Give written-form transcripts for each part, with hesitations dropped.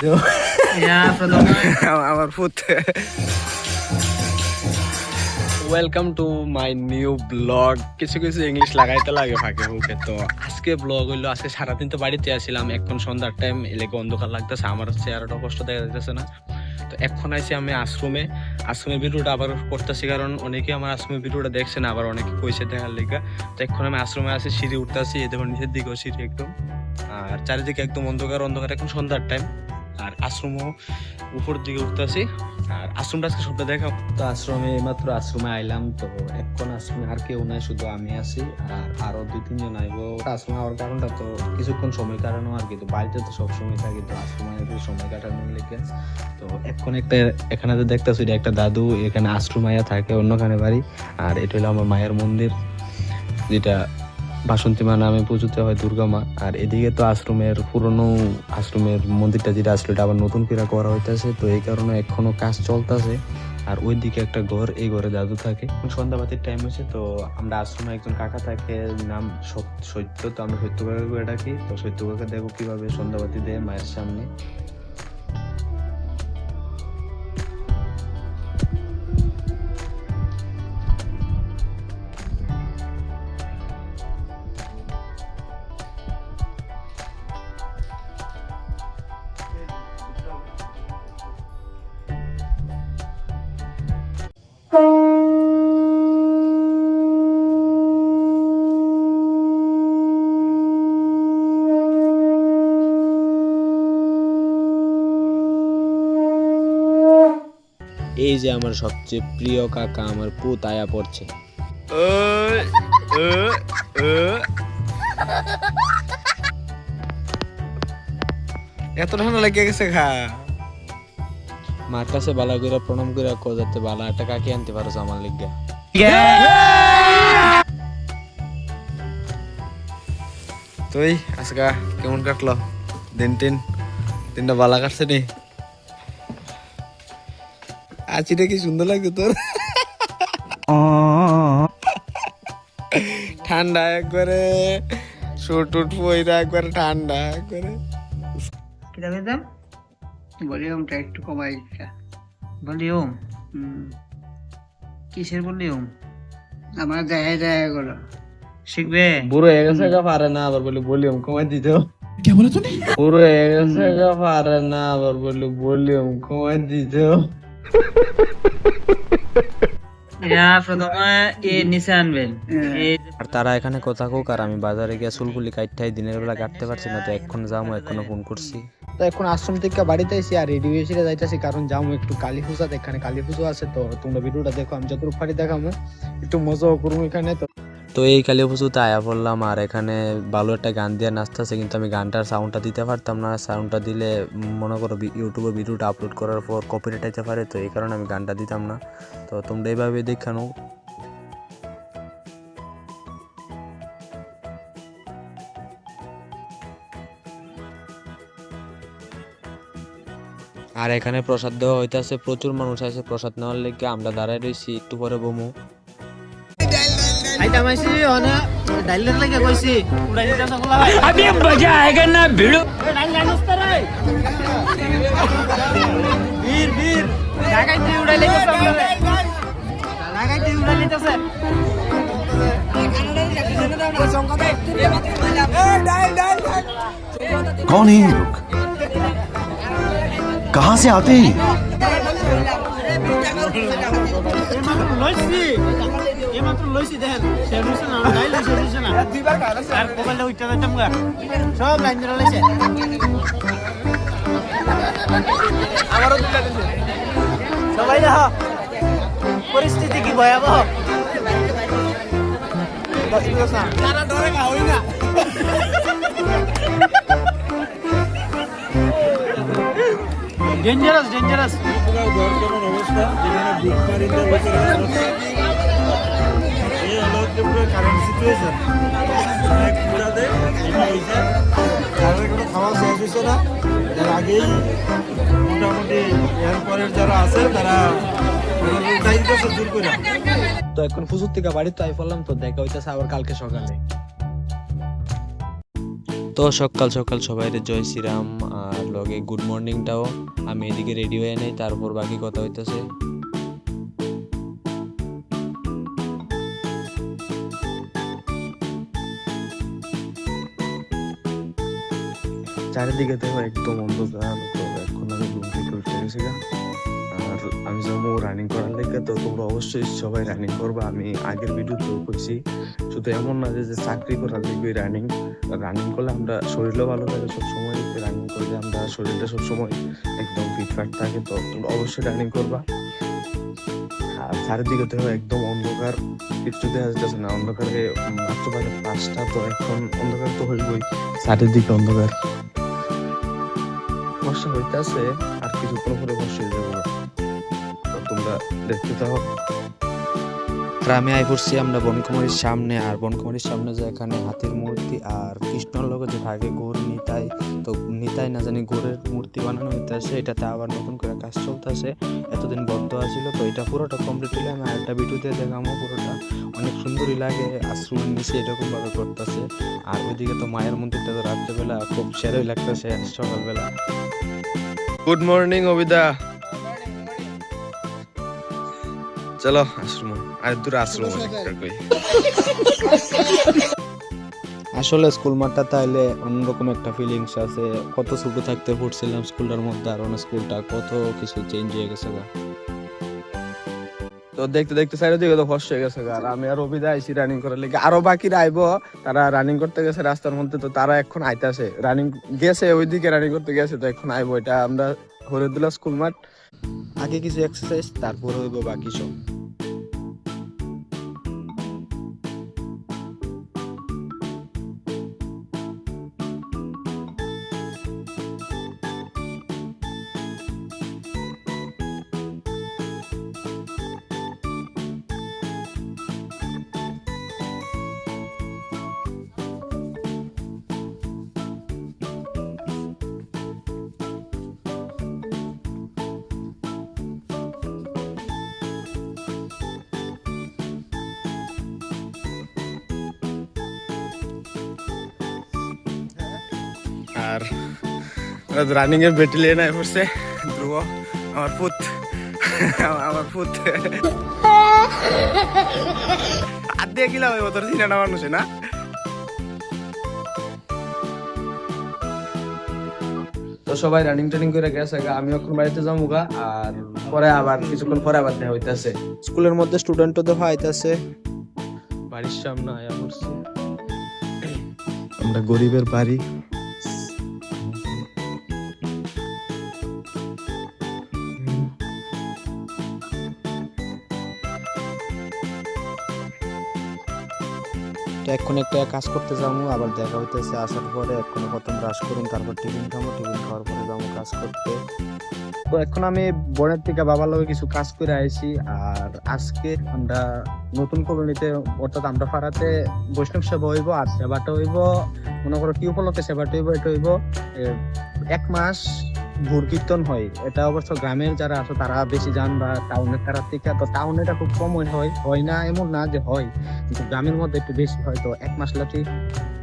দিও আমার foot. Welcome to my new blog. কিছু কিছু ইংলিশ লাগাইতে লাগে ফাঁকে ফুঁকে। তো আজকে ব্লগ হইলো, আজকে সারাদিন তো বাড়িতে আসছিলাম, এখন সন্ধ্যার টাইম এলাকা অন্ধকার লাগতেছে, আমার চেহারাটা কষ্ট দেখা যাইতেছে না। তো এখন আইসি আমি আশ্রমে। আশ্রমের ভিডিওটা আবার করতেছি, কারণ অনেকে আমার আশ্রমের ভিডিওটা দেখছে না, আবার অনেকে কইছে দেখার লেগা। তো এখন আমি আশ্রমে আছি, সিঁড়ি উঠতেছি, এই দেখুন নিচের দিকেও সিঁড়ি একদম, আর চারিদিকে একদম অন্ধকার অন্ধকার, এখন সন্ধ্যার টাইম। আর আশ্রমও উপর দিকে উঠতেছি, আর আশ্রমটা আজকে সবটা দেখা। তো আশ্রমে এইমাত্র আশ্রমে আইলাম, তো এখন আশ্রমে আর কেউ নাই, শুধু আমি আছি আর আরো 2-3 জন আইবো। আশ্রমে হওয়ার কারণটা তো কিছুক্ষণ সময় কাটানো আর কি, তো বাড়িতে তো সবসময় থাকি, তো আশ্রমে সময় কাটানোর লেগে। তো এখন একটা এখানে তো দেখতেছি একটা দাদু এখানে আশ্রমাইয়া থাকে, অন্যখানে বাড়ি। আর এটা হলো আমার মায়ের মন্দির, যেটা বাসন্তী মা নামে পুজোতে হয়, দুর্গা মা। আর এদিকে তো আশ্রমের পুরনো আশ্রমের মন্দিরটা যেটা আসলে এটা আবার নতুন করে করা হইতেছে, তো এই কারণে এখনো কাজ চলতেছে। আর ওইদিকে একটা ঘর, এই ঘরে দাদু থাকে। সন্ধ্যাবাতির টাইম হয়েছে, তো আমরা আশ্রমে একজন কাকা থাকে, নাম সত্য, তো আমরা সত্য কাকা ডাকি। তো সত্য কাকা দেখো কিভাবে সন্ধ্যাবাতি দেয় মায়ের সামনে। এই যে আমার সবচেয়ে প্রিয় কাকা, আমার পুত আয়া পড়ছে। এত ঠান্ডা লেগে গেছে খা। মার কাছে বালা করে প্রণাম করে কো, যাতে বালা একটা কাকি আনতে পারো আমার লিগা। তুই আজকা কেমন কাটলো দিনটা বালা কাটছে নি? আছিটা কি সুন্দর লাগছে তোর? ঠান্ডা একবারে, শুট উট পইরা একবারে ঠান্ডা একবারে। কিটা পেতাম ভলিউমটা একটু কমাই দিতা। ভলিউম কিসের ভলিউম? আমার দেখা দেখা করো শিখবে। বুড়ো হয়ে গেছে গা, পারে না আবার বলি ভলিউম কমাই দিতে। কে বলে তুমি? বুড়ো হয়ে গেছে গা, পারে না আবার বলি ভলিউম কমাই দিতে। আর তারা এখানে কথা কোক, আর আমি বাজারে গিয়ে চুলগুলি কাটতে দিনের বেলা কাটতে পারছি না, তো এখন যাবো, এখনো ফোন করছি। তো এখন আশ্রম থেকে বাড়িতে এসে আর রেডি হয়েছি যাইতেছি, কারণ যাবো একটু কালী পূজা, এখানে কালী পুজো আছে। তো তোমরা ভিডিওটা দেখো, আমি যতটুকু পারি দেখাবো, একটু মজাও করবো এখানে। তো এই কালী পুজোতে আয়া পড়লাম, আর এখানে ভালো একটা গান দিয়ে নাচতেছে, কিন্তু আমি গানটার সাউন্ডটা দিতে পারতাম না। সাউন্ডটা দিলে মনে করো ইউটিউবে ভিডিওটা আপলোড করার পর কপিরাইট আইতে পারে, তো এই কারণে আমি গানটা দিতাম না। তো তোমরা এইভাবে দেখানো। আর এখানে প্রসাদ দেওয়া হইতেছে, প্রচুর মানুষ আছে প্রসাদ নেওয়ার লেগে। আমরা দাঁড়ায় রয়েছি, একটু পরে বমু। अभी मजा आएगा ना भिड़ो। कौन है ये लोग? कहाँ से आते हैं? পরিস্থিতি কি ভয়াবহ। ডেঞ্জারাস ডেঞ্জারাস অবস্থা, কারেন্ট সিচুয়েশন কোনো খাওয়া শেষ হয়েছে না, তার আগেই মোটামুটি এরপরের যারা আছে তারা তো এখন ফুজুর থেকে বাড়িতে আই পড়লাম, তো দেখা হইতেছে আবার কালকে সকালে। তো সকাল সকাল সবাই জয় শ্রীরাম আর লগে গুড মর্নিংটাও আমি এদিকে রেডি হয়ে নেই, তারপর বাকি কথা হইতেছে। চারিদিকে দেখো একদম অন্ধকার। তো এখন আমি লুঙ্গি উঠে গেছি গা। আর আমি যাবো রানিং করার লেগে, তো তোমরা অবশ্যই সবাই রানিং করবা। আমি আগের ভিডিওতেও কইছি, শুধু এমন না যে চাকরি করার লেগে রানিং করলে আমরা শরীরও ভালো থাকে, সবসময় রানিং করলে আমরা শরীরটা সবসময় একদম ফিটফাট থাকে। তো তোমরা অবশ্যই রানিং করবা। আর চারিদিকে দেখো একদম অন্ধকার, কিছু দেখা যাচ্ছে না, অন্ধকারে মাত্র বাজে 5টা। তো এখন অন্ধকার তো হইবই, চারিদিকে অন্ধকার, বর্ষা হইতেছে আর কিছুক্ষণ পরে বর্ষা হয়ে যাবো। তো তোমরা দেখতে থাকো। গ্রামে আই পড়ছি আমরা বনকুমারীর সামনে, আর বনকুমারীর সামনে যে এখানে হাতির মূর্তি আর কৃষ্ণর লগে যে ভাগে গোর নিতাই, তো নিতাই না জানি গোরের মূর্তি বানানো হইতেছে, এটাতে আবার নতুন করে কাজ চলতেছে। এতদিন বন্ধ আছিল, তো এটা পুরোটা কমপ্লিট হলে আমি আরেকটা ভিডিওতে দেখাবো। পুরোটা অনেক সুন্দরই লাগে, আশ্রমের নিচে এরকম ভাবে করতেছে। আর ওইদিকে তো মায়ের মন্দিরটা তো রাত্রেবেলা খুব সেরই লাগতেছে সকালবেলা। গুড মর্নিং অবিদা, চলো আশ্রম আর দূর আশ্রম। আসলে স্কুল মাঠটা তাইলে অন্যরকম একটা ফিলিংস আছে। কত ছোট থাকতে পড়ছিলাম স্কুলটার মধ্যে, আর স্কুলটা কত কিছু চেঞ্জ হয়ে গেছে গা। তো দেখতে দেখতে চারিদিকে তো ফস হয়ে গেছে গা। আর আমি আর অবিদা আইছি রানিং করার লেগে, আরো বাকিরা আইবো, তারা রানিং করতে গেছে রাস্তার মধ্যে। তো তারা এখন আইতাছে, রানিং গেছে ওইদিকে রানিং করতে গেছে, তো এখন আইবো। এটা আমরা হরিদুল্লাহ স্কুল মাঠ, আগে কিছু এক্সারসাইজ তারপর হইব বাকি সব। আর রানিং এর ব্যাটালিয়ন আই পড়ছে ধ্রুব, আমার পুত আদে গিলা হইব তোর সিনেমা মানুষ না। তো সবাই রানিং ট্রেনিং করে গেছে, আমি এখন বাড়িতে যাবো গা। আর পরে আবার কিছুক্ষণ পরে আবার দেখা হইতাছে। স্কুলের মধ্যে স্টুডেন্টও দেখা হইতাছে, বাড়ির সামনে আয়া পড়ছে। আমরা গরিবের বাড়ি। এখন একটা কাজ করতে যাবো, আবার দেখা হইতেছে আসার পরে। এখন প্রথম ব্রাশ করুন, তারপর টিফিন খাবো, টিফিন খাওয়ার পরে যাবো কাজ করতে। তো এখন আমি বোনের থেকে বাবার লগে কিছু কাজ করে আইছি। আর আজকে আমরা নতুন কলোনিতে, অর্থাৎ আমরা পাড়াতে বৈষ্ণব সেবা হইব। আর সেবাটা হইব মনে করো কি উপলক্ষে সেবাটা হইব, এটা হইব 1 মাস ভোর কীর্তন হয়। এটা অবশ্য গ্রামের যারা আছে তারা বেশি জান, বা টাউনের তারা থেকে। তো টাউনে এটা খুব কম হয় না এমন না যে হয়, কিন্তু গ্রামের মধ্যে একটু বেশি হয়। তো 1 মাস লাঠি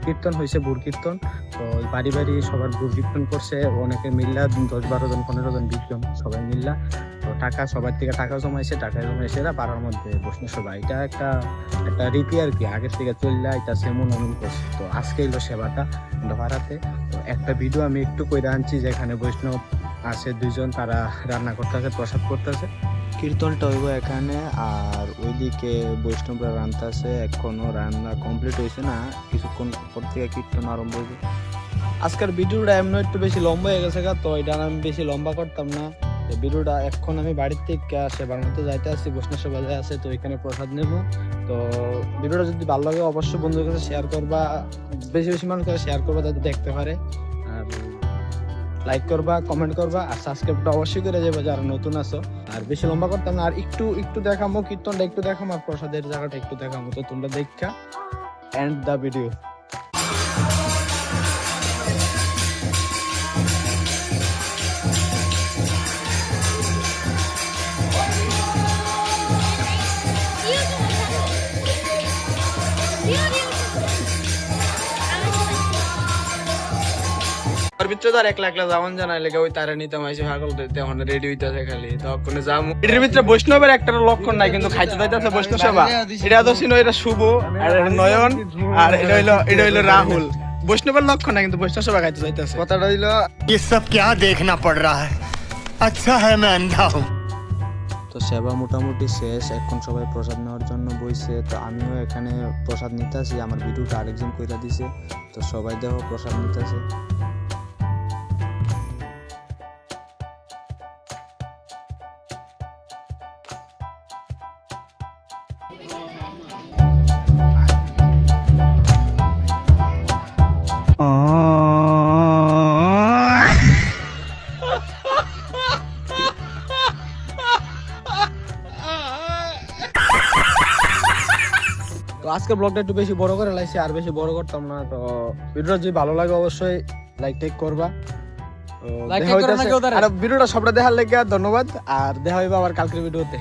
কীর্তন হয়েছে, ভোর কীর্তন। তো বাড়ি বাড়ি সবার ভোর কীর্তন করছে, অনেকে মিল্লা 10-12 জন 15 জন 20 জন সবাই মিল্লা। তো টাকা সবার থেকে টাকা জমাইছে, টাকা জমাইছে এরা পাড়ার মধ্যে বৈষ্ণব সেবা। এটা একটা রীতি আর কি, আগের থেকে চললা এটা সেমন অমন করছে। তো আজকে এলো সেবাটা পাড়াতে। তো একটা ভিডিও আমি একটু কইরা আনছি, যেখানে বৈষ্ণব আছে 2 জন, তারা রান্না করতেছে, প্রসাদ করতেছে। কীর্তনটা হইব এখানে, আর ওইদিকে বৈষ্ণবরা রান্নাছে। এখনো রান্না কমপ্লিট হয়েছে না, কিছুক্ষণ পর থেকে কীর্তন আরম্ভ হইবে। আজকের ভিডিওটা এমন একটু বেশি লম্বা হয়ে গেছে, তো এটা আমি বেশি লম্বা করতাম না। ভিডিওটা এখন আমি বাড়ির থেকে সেবার মধ্যে যাইতে আসছি, বৈষ্ণব সেবা যায় আছে, তো এখানে প্রসাদ নেব। তো ভিডিওটা যদি ভালো লাগে অবশ্যই বন্ধুদের কাছে শেয়ার করবা, বেশি বেশি মানুষ কাছে শেয়ার করবা যাতে দেখতে পারে। আর লাইক করবা, কমেন্ট করবা, আর সাবস্ক্রাইবটা অবশ্যই করে যাবে যারা নতুন আছো। আর বেশি লম্বা করতাম না, আর একটু দেখামো, কীর্তনটা একটু দেখামো, আর প্রসাদের জায়গাটা একটু দেখামো। তো তোমরা দেখা এন্ড দ্য ভিডিও। ভিতরে তো আর একলা একলা যাওয়ান জানাই লেগে ওই তারা নিতে মাইছে পাগল তখন রেডি হইতাছে খালি তখন যাম এটার ভিতরে বৈষ্ণবের একটা লক্ষণ নাই কিন্তু খাইতে যাইতাছে বৈষ্ণব সভা এটা তো ছিল এটা শুভ আর এটা নয়ন আর এটা হইলো রাহুল বৈষ্ণবের লক্ষণ নাই কিন্তু বৈষ্ণব সভা খাইতে যাইতাছে কথাটা হইলো ये सब क्या देखना पड़ रहा है अच्छा है मैं अंधा हूँ তো সেবা মোটামুটি শেষ, এখন সবাই প্রসাদ নেওয়ার জন্য বইছে। তো আমিও এখানে প্রসাদ নিতেছি, আমার ভিডিওটা আরেকজন কইরা দিছে, তো সবাই দেখো প্রসাদ নিতেছে। তো আজকে ব্লগটা একটু বেশি বড় করে লাইছি, আর বেশি বড় করতাম না। তো ভিডিওটা যদি ভালো লাগে অবশ্যই লাইক টেক করবা। তো দেখা হইতাছে আর ভিডিওটা সবটা দেখার লাগি ধন্যবাদ, আর দেখা হইবা আবার কালকের ভিডিওতে।